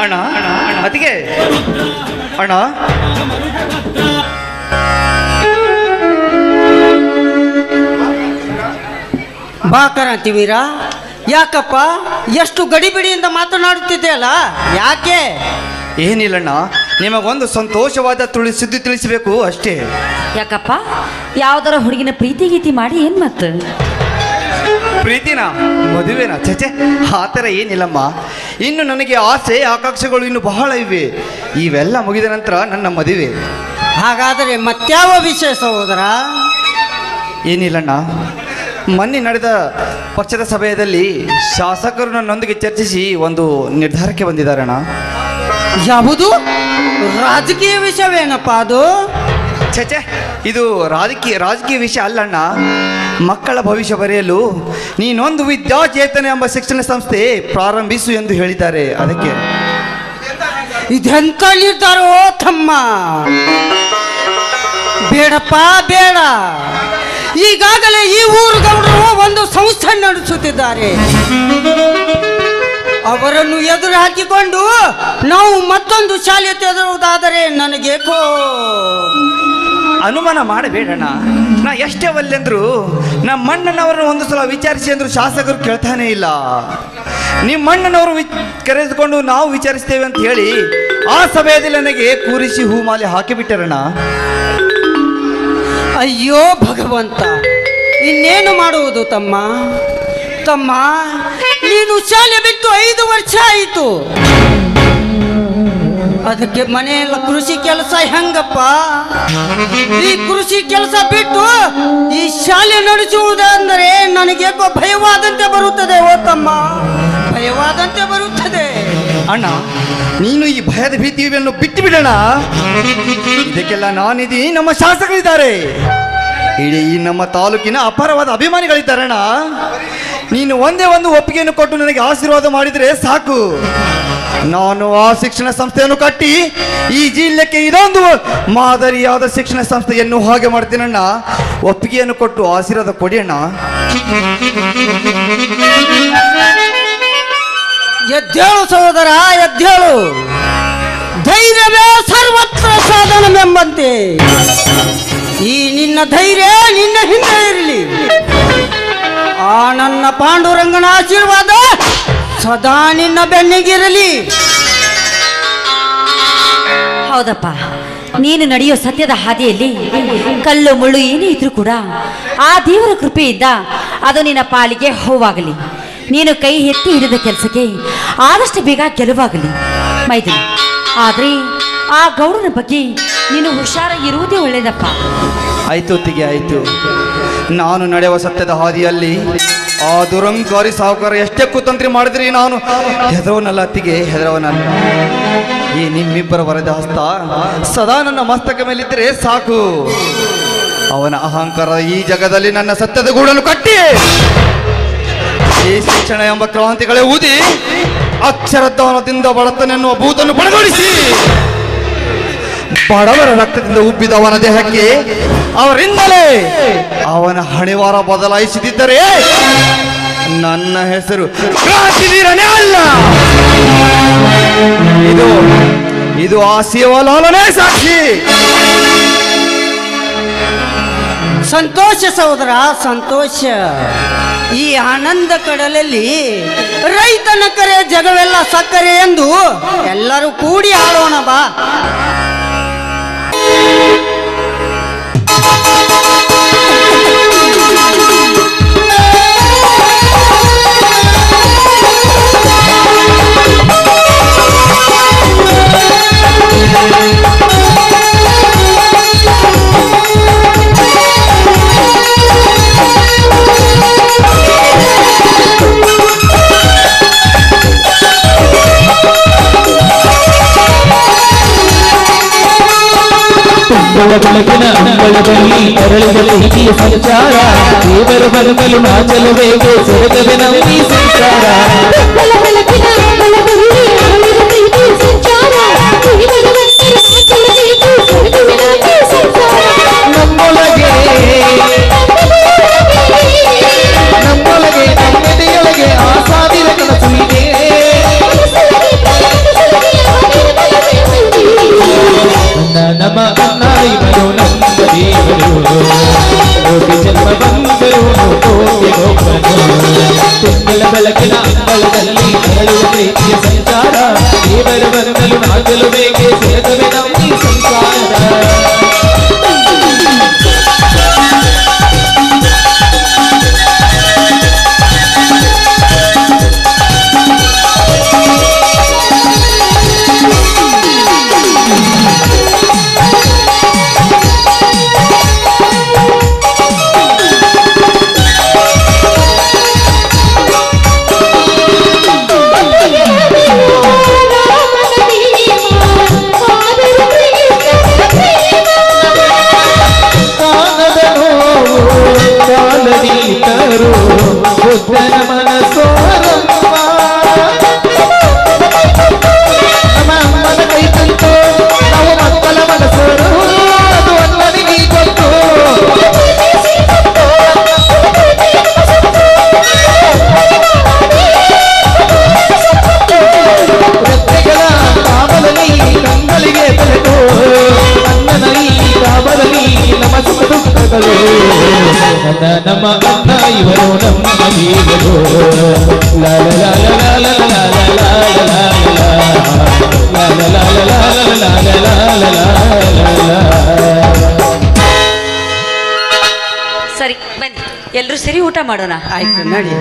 ಅಣ್ಣ ಅದಕ್ಕೆ ಅಣ್ಣ ಬಾ ಕ್ರಾಂತಿ ವೀರ, ಯಾಕಪ್ಪ ಎಷ್ಟು ಗಡಿಬಿಡಿಯಿಂದ ಮಾತನಾಡುತ್ತಿದೆಯಲ್ಲ, ಯಾಕೆ? ಏನಿಲ್ಲಣ್ಣ, ನಿಮಗೊಂದು ಸಂತೋಷವಾದ ಸುದ್ದಿ ತಿಳಿಸಬೇಕು ಅಷ್ಟೇ. ಯಾಕಪ್ಪ, ಯಾವ್ದಾರ ಹುಡುಗಿನ ಪ್ರೀತಿ ಗೀತಿ ಮಾಡಿ ಏನ್ ಮತ್ತೆ? ಪ್ರೀತಿನ ಮದುವೆನ? ಚಚೆ, ಆ ಥರ ಏನಿಲ್ಲಮ್ಮ. ಇನ್ನು ನನಗೆ ಆಸೆ ಆಕಾಂಕ್ಷೆಗಳು ಇನ್ನು ಬಹಳ ಇವೆ. ಇವೆಲ್ಲ ಮುಗಿದ ನಂತರ ನನ್ನ ಮದುವೆ. ಹಾಗಾದರೆ ಮತ್ಯಾವ ವಿಷಯ ಸಹೋದರ? ಏನಿಲ್ಲಣ್ಣ, ಮೊನ್ನೆ ನಡೆದ ಪಕ್ಷದ ಸಭೆಯಲ್ಲಿ ಶಾಸಕರು ನನ್ನೊಂದಿಗೆ ಚರ್ಚಿಸಿ ಒಂದು ನಿರ್ಧಾರಕ್ಕೆ ಬಂದಿದ್ದಾರಣ್ಣ. ಯಾವುದು? ರಾಜಕೀಯ ವಿಷಯವೇನಪ್ಪ ಅದು? ಛೇ, ಇದು ರಾಜಕೀಯ ವಿಷಯ ಅಲ್ಲಣ್ಣ. ಮಕ್ಕಳ ಭವಿಷ್ಯ ಬರೆಯಲು ನೀನೊಂದು ವಿದ್ಯಾಚೇತನ ಎಂಬ ಶಿಕ್ಷಣ ಸಂಸ್ಥೆ ಪ್ರಾರಂಭಿಸು ಎಂದು ಹೇಳಿದ್ದಾರೆ. ಅದಕ್ಕೆ ಇದೆಂತ ನಿರ್ಧಾರೋ ತಮ್ಮ? ಬೇಡಪ್ಪ ಬೇಡ. ಈಗಾಗಲೇ ಈ ಊರು ಗೌಡರು ಒಂದು ಸಂಸ್ಥೆ ನಡೆಸುತ್ತಿದ್ದಾರೆ. ಅವರನ್ನು ಎದುರು ಹಾಕಿಕೊಂಡು ನಾವು ಮತ್ತೊಂದು ಶಾಲೆ ತೆರೆಯುವುದಾದರೆ ನನಗೇಕೋ ಅನುಮಾನ ಮಾಡಬೇಡಣ್ಣ. ನಾ ಎಷ್ಟೇ ಒಲ್ಲೆಂದ್ರು ನಮ್ಮ ಅಣ್ಣನವರನ್ನು ಒಂದು ಸಲ ವಿಚಾರಿಸಿ ಅಂದ್ರು ಶಾಸಕರು ಕೇಳ್ತಾನೆ ಇಲ್ಲ. ನಿಮ್ಮ ಅಣ್ಣನವರು ಕರೆದುಕೊಂಡು ನಾವು ವಿಚಾರಿಸ್ತೇವೆ ಅಂತ ಹೇಳಿ ಆ ಸಭೆಯಲ್ಲಿ ನನಗೆ ಕೂರಿಸಿ ಹೂಮಾಲೆ ಹಾಕಿಬಿಟ್ಟರಣ್ಣ. ಅಯ್ಯೋ ಭಗವಂತ, ಇನ್ನೇನು ಮಾಡುವುದು ತಮ್ಮ? ತಮ್ಮ, ನೀನು ಶಾಲೆ ಬಿಟ್ಟು 5 ವರ್ಷ ಆಯಿತು. ಅದಕ್ಕೆ ಮನೆಯಲ್ಲ ಕೃಷಿ ಕೆಲಸ ಹೆಂಗಪ್ಪ? ಈ ಕೃಷಿ ಕೆಲಸ ಬಿಟ್ಟು ಈ ಶಾಲೆ ನಡೆಸುವುದೆಂದರೆ ನನಗೆ ಭಯವಾದಂತೆ ಬರುತ್ತದೆ. ಓ ತಮ್ಮ, ಭಯವಾದಂತೆ ಬರುತ್ತದೆ. ಅಣ್ಣ, ನೀನು ಈ ಭಯದ ಭೀತಿಯನ್ನು ಬಿಟ್ಟು ಬಿಡೋಣ. ಇದಕ್ಕೆಲ್ಲ ನಾನಿದ್ದೀನಿ, ನಮ್ಮ ಶಾಸಕರಿದ್ದಾರೆ, ಇಡೀ ನಮ್ಮ ತಾಲೂಕಿನ ಅಪಾರವಾದ ಅಭಿಮಾನಿಗಳಿದ್ದಾರಣ್ಣ. ನೀನು ಒಂದೇ ಒಂದು ಒಪ್ಪಿಗೆಯನ್ನು ಕೊಟ್ಟು ನನಗೆ ಆಶೀರ್ವಾದ ಮಾಡಿದರೆ ಸಾಕು. ನಾನು ಆ ಶಿಕ್ಷಣ ಸಂಸ್ಥೆಯನ್ನು ಕಟ್ಟಿ ಈ ಜಿಲ್ಲೆಗೆ ಇದೊಂದು ಮಾದರಿಯಾದ ಶಿಕ್ಷಣ ಸಂಸ್ಥೆಯನ್ನು ಹಾಗೆ ಮಾಡ್ತೀನಣ್ಣ. ಒಪ್ಪಿಗೆಯನ್ನು ಕೊಟ್ಟು ಆಶೀರ್ವಾದ ಕೊಡಿ ಅಣ್ಣ. ಎದ್ದೇಳು ಸಹೋದರ, ಎದ್ದೇಳು. ಧೈರ್ಯವೇ ಸರ್ವತ್ರ ಸಾಧನವೆಂಬಂತೆ ಈ ನಿನ್ನ ಧೈರ್ಯ ನಿನ್ನ ಹಿಂದೆ ಇರಲಿ. ಆ ನನ್ನ ಪಾಂಡುರಂಗನ ಆಶೀರ್ವಾದ ಸದಾ ನಿನ್ನ ಬೆನ್ನಿಗಿರಲಿ. ಹೌದಪ್ಪ, ನೀನು ನಡೆಯೋ ಸತ್ಯದ ಹಾದಿಯಲ್ಲಿ ಕಲ್ಲು ಮುಳ್ಳು ಏನೇ ಇದ್ರೂ ಕೂಡ ಆ ದೇವರ ಕೃಪೆಯಿಂದ ಅದು ನಿನ್ನ ಪಾಲಿಗೆ ಹೂವಾಗಲಿ. ನೀನು ಕೈ ಎತ್ತಿ ಹಿಡಿದ ಕೆಲಸಕ್ಕೆ ಆದಷ್ಟು ಬೇಗ ಗೆಲುವಾಗಲಿ ಮೈದುನ. ಆದರೆ ಆ ಗೌಡನ ಬಗ್ಗೆ ನೀನು ಹುಷಾರಾಗಿರುವುದೇ ಒಳ್ಳೆಯದಪ್ಪ. ಆಯ್ತು ಅತ್ತಿಗೆ, ಆಯ್ತು. ನಾನು ನಡೆಯುವ ಸತ್ಯದ ಹಾದಿಯಲ್ಲಿ ಆ ದುರಂಕಾರಿ ಸಾಹುಕಾರ ಎಷ್ಟೇ ಕುತಂತ್ರಿ ಮಾಡಿದ್ರಿ ನಾನು ಹೆದರವನಲ್ಲ ಅತ್ತಿಗೆ, ಹೆದರವನಲ್ಲ. ಈ ನಿಮ್ಮಿಬ್ಬರ ವರದ ಹಸ್ತ ಸದಾ ನನ್ನ ಮಸ್ತಕ ಮೇಲಿದ್ದರೆ ಸಾಕು. ಅವನ ಅಹಂಕಾರ ಈ ಜಗದಲ್ಲಿ ನನ್ನ ಸತ್ಯದ ಗೂಡನ್ನು ಕಟ್ಟಿ ಈ ಶಿಕ್ಷಣ ಎಂಬ ಕ್ರಾಂತಿಗಳೇ ಊದಿ ಅಕ್ಷರದಾನದಿಂದ ಬಡತನೆನ್ನುವ ಭೂತನ್ನು ಬಡಗೊಳಿಸಿ ಬಡವರ ರಕ್ತದಿಂದ ಉಬ್ಬಿದ ಅವನ ದೇಹಕ್ಕೆ ಅವರಿಂದಲೇ ಅವನ ಹಣೆವಾರ ಬದಲಾಯಿಸಿದ್ದರೆ ನನ್ನ ಹೆಸರು ಕ್ರಾಂತಿವೀರನೇ ಅಲ್ಲ. ಇದು ಆ ಶಿವಲಾಲನೇ ಸಾಕ್ಷಿ. ಸಂತೋಷ ಸಹೋದರ, ಸಂತೋಷ. ಈ ಆನಂದ ಕಡಲಲ್ಲಿ ರೈತನ ಕರೆ ಜಗವೆಲ್ಲ ಸಕ್ಕರೆ ಎಂದು ಎಲ್ಲರೂ ಕೂಡಿ ಆಡೋಣ ಬಾ. ಬೆಳಗಿನ ಅಂಗಳದಲ್ಲಿ ಅರಳಿದ ಪ್ರೀತಿಯ ಸಂಚಾರ, ದೇವರು ಬರಗಲು ನಾಚಲು ಬೇಕೆ ಸೆರೆಗವೆ ನಮ್ಮಿ ಸಂಚಾರ. ನಮ್ಮೊಳಗೆ ನಮ್ಮೆದೆಯೊಳಗೆ ತಿಂಗಳ ಬೆಳಕಿನ ಅಂಗಳದಲ್ಲಿ ಅರಳುವ ಪ್ರೀತಿಯ ಸಂಚಾರ ದೇವರ ಬರಲು ನಾಗಲು ಬೇಕೆ ಸೇರದವೆ ನಮ್ಮ ಸಂಸಾರ ಬುದ್ಧನ ಮನಸೋರಮ್ಮ ನಮ್ಮ ಅಮ್ಮನ ಕೈ ತಂತು ನಾವು ಮಕ್ಕಳ ಮನಸೋರು ಅದು ಅಣ್ಣನಿಗೆ ಗೊತ್ತು ರತ್ನೆಗಳ ಕಾವಲಲ್ಲಿ ಕಂಗಳಿಗೆ ಬೆಳೆದು ಅಣ್ಣನ ಈ ಕಾವಲಲ್ಲಿ ನಮ್ಮ ಸುಖ ದುಃಖಗಳು ನಮ್ಮ ಅಣ್ಣ ಇವರು ನಮ್ಮ ಹೀಗರು ಲಾಲ ಲಾಲ ಲಾಲ ಲಾಲ ಲಾಲ ಲಾಲ ಲಾಲ ಲಾಲ. ಸರಿ ಬನ್ನಿ ಎಲ್ಲರೂ ಸರಿ ಊಟ ಮಾಡೋಣ. ಆಯ್ತು ನಡಿ.